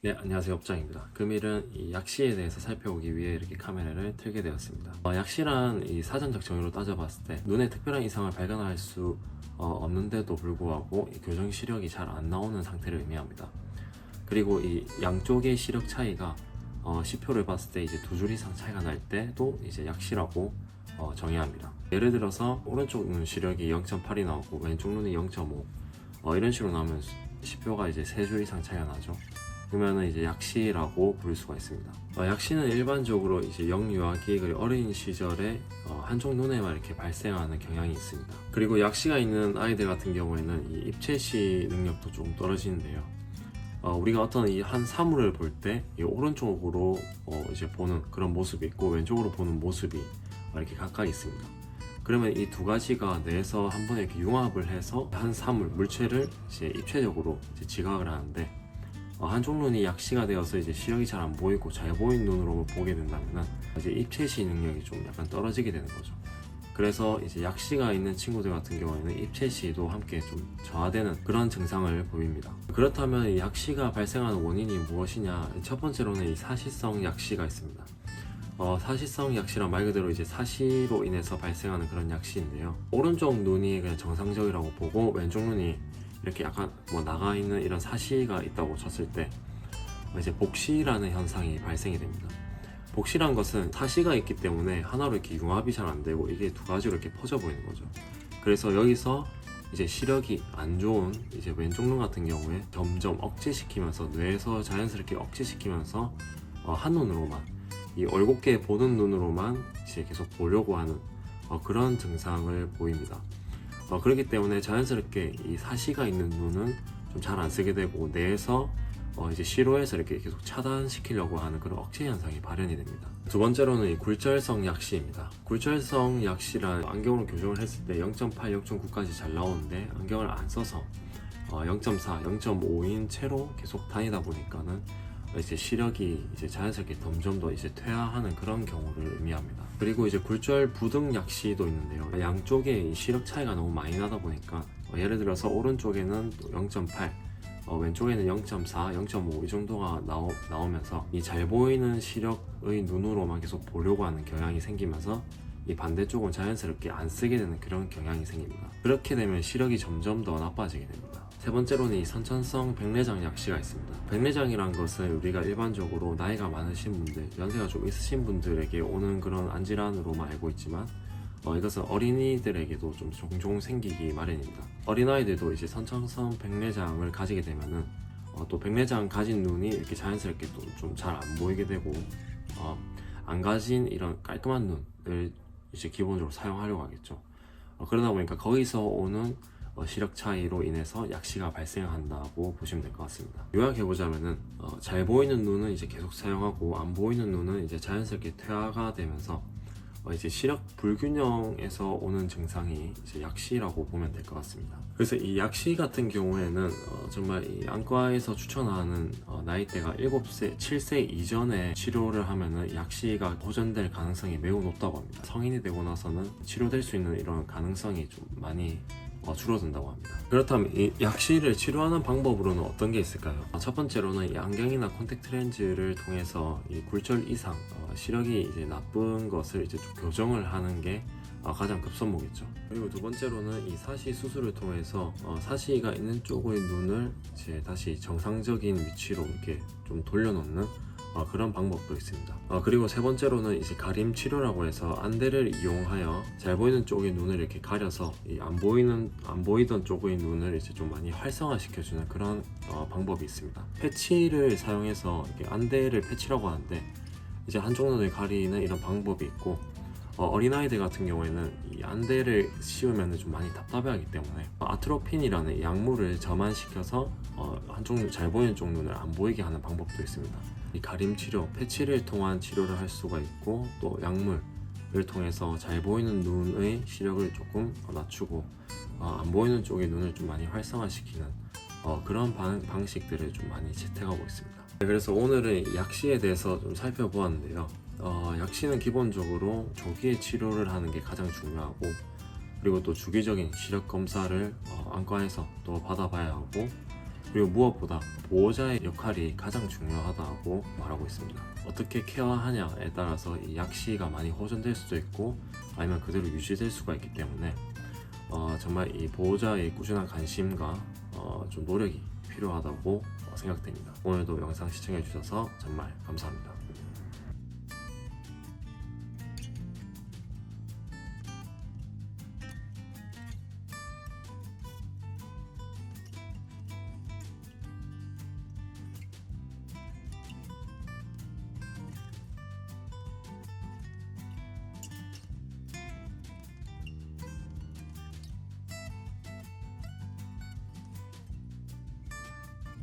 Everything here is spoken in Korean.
네, 안녕하세요. 업장입니다. 금일은 이 약시에 대해서 살펴보기 위해 이렇게 카메라를 틀게 되었습니다. 약시란 이 사전적 정의로 따져봤을 때 눈에 특별한 이상을 발견할 수 없는데도 불구하고 이 교정 시력이 잘 안 나오는 상태를 의미합니다. 그리고 이 양쪽의 시력 차이가 시표를 봤을 때 이제 두 줄 이상 차이가 날 때도 이제 약시라고 정의합니다. 예를 들어서 오른쪽 눈 시력이 0.8이 나오고 왼쪽 눈이 0.5 이런 식으로 나오면 시표가 이제 세 줄 이상 차이가 나죠. 그러면은 이제 약시라고 부를 수가 있습니다. 약시는 일반적으로 이제 영유아기 그리고 어린 시절에 한쪽 눈에만 이렇게 발생하는 경향이 있습니다. 그리고 약시가 있는 아이들 같은 경우에는 이 입체시 능력도 좀 떨어지는데요. 우리가 어떤 이 한 사물을 볼 때 오른쪽으로 이제 보는 그런 모습이 있고 왼쪽으로 보는 모습이 이렇게 각각 있습니다. 그러면 이 두 가지가 뇌에서 한 번에 이렇게 융합을 해서 한 사물, 물체를 이제 입체적으로 이제 지각을 하는데 한쪽 눈이 약시가 되어서 이제 시력이 잘 안 보이고 잘 보이는 눈으로 보게 된다면 이제 입체시 능력이 좀 약간 떨어지게 되는 거죠. 그래서 이제 약시가 있는 친구들 같은 경우에는 입체시도 함께 좀 저하되는 그런 증상을 보입니다. 그렇다면 이 약시가 발생하는 원인이 무엇이냐? 첫 번째로는 이 사시성 약시가 있습니다. 사시성 약시란 말 그대로 이제 사시로 인해서 발생하는 그런 약시인데요. 오른쪽 눈이 그냥 정상적이라고 보고 왼쪽 눈이 이렇게 약간 나가 있는 이런 사시가 있다고 쳤을 때 이제 복시라는 현상이 발생이 됩니다. 복시란 것은 사시가 있기 때문에 하나로 이렇게 융합이 잘 안 되고 이게 두 가지로 이렇게 퍼져 보이는 거죠. 그래서 여기서 이제 시력이 안 좋은 이제 왼쪽 눈 같은 경우에 점점 억제시키면서 뇌에서 자연스럽게 억제시키면서 한 눈으로만 이 올곧게 보는 눈으로만 이제 계속 보려고 하는 그런 증상을 보입니다. 그렇기 때문에 자연스럽게 이 사시가 있는 눈은 좀 잘 안 쓰게 되고 뇌에서 이제 시로에서 이렇게 계속 차단시키려고 하는 그런 억제 현상이 발현이 됩니다. 두 번째로는 이 굴절성 약시입니다. 굴절성 약시란 안경으로 교정을 했을 때 0.8, 0.9까지 잘 나오는데 안경을 안 써서 0.4, 0.5인 채로 계속 다니다 보니까는 이제 시력이 이제 자연스럽게 점점 더 이제 퇴화하는 그런 경우를 의미합니다. 그리고 이제 굴절 부등 약시도 있는데요. 양쪽에 이 시력 차이가 너무 많이 나다 보니까 예를 들어서 오른쪽에는 0.8, 왼쪽에는 0.4, 0.5 이 정도가 나오면서 이 잘 보이는 시력의 눈으로만 계속 보려고 하는 경향이 생기면서 이 반대쪽은 자연스럽게 안 쓰게 되는 그런 경향이 생깁니다. 그렇게 되면 시력이 점점 더 나빠지게 됩니다. 세 번째로는 이 선천성 백내장 약시가 있습니다. 백내장이란 것은 우리가 일반적으로 나이가 많으신 분들, 연세가 좀 있으신 분들에게 오는 그런 안질환으로만 알고 있지만 이것은 어린이들에게도 좀 종종 생기기 마련입니다. 어린아이들도 이제 선천성 백내장을 가지게 되면은 또 백내장 가진 눈이 이렇게 자연스럽게 또 좀 잘 안 보이게 되고 안 가진 이런 깔끔한 눈을 이제 기본적으로 사용하려고 하겠죠. 그러다 보니까 거기서 오는 시력 차이로 인해서 약시가 발생한다고 보시면 될 것 같습니다. 요약해보자면은 잘 보이는 눈은 이제 계속 사용하고 안 보이는 눈은 이제 자연스럽게 퇴화가 되면서 이제 시력 불균형에서 오는 증상이 이제 약시라고 보면 될 것 같습니다. 그래서 이 약시 같은 경우에는 정말 이 안과에서 추천하는 나이대가 7세, 7세 이전에 치료를 하면은 약시가 호전될 가능성이 매우 높다고 합니다. 성인이 되고 나서는 치료될 수 있는 이런 가능성이 좀 많이 줄어든다고 합니다. 그렇다면 이 약시를 치료하는 방법으로는 어떤 게 있을까요? 첫 번째로는 이 안경이나 콘택트 렌즈를 통해서 이 굴절 이상 시력이 이제 나쁜 것을 이제 좀 교정을 하는 게 가장 급선무겠죠. 그리고 두 번째로는 이 사시 수술을 통해서 사시가 있는 쪽의 눈을 이제 다시 정상적인 위치로 이렇게 좀 돌려놓는 그런 방법도 있습니다. 그리고 세 번째로는 이제 가림 치료라고 해서 안대를 이용하여 잘 보이는 쪽의 눈을 이렇게 가려서 이 안 보이던 쪽의 눈을 이제 좀 많이 활성화시켜주는 그런 방법이 있습니다. 패치를 사용해서 이렇게 안대를 패치라고 하는데 이제 한쪽 눈을 가리는 이런 방법이 있고 어린아이들 같은 경우에는 이 안대를 씌우면 좀 많이 답답해하기 때문에 아트로핀이라는 약물을 점안시켜서 한쪽 눈, 잘 보이는 쪽 눈을 안 보이게 하는 방법도 있습니다. 이 가림 치료, 패치를 통한 치료를 할 수가 있고 또 약물을 통해서 잘 보이는 눈의 시력을 조금 낮추고 안 보이는 쪽의 눈을 좀 많이 활성화시키는 그런 방식들을 좀 많이 채택하고 있습니다. 그래서 오늘은 약시에 대해서 좀 살펴보았는데요. 약시는 기본적으로 조기에 치료를 하는 게 가장 중요하고 그리고 또 주기적인 시력 검사를 안과에서 또 받아봐야 하고 그리고 무엇보다 보호자의 역할이 가장 중요하다고 말하고 있습니다. 어떻게 케어하냐에 따라서 이 약시가 많이 호전될 수도 있고 아니면 그대로 유지될 수가 있기 때문에 정말 이 보호자의 꾸준한 관심과 좀 노력이 필요하다고 생각됩니다. 오늘도 영상 시청해 주셔서 정말 감사합니다.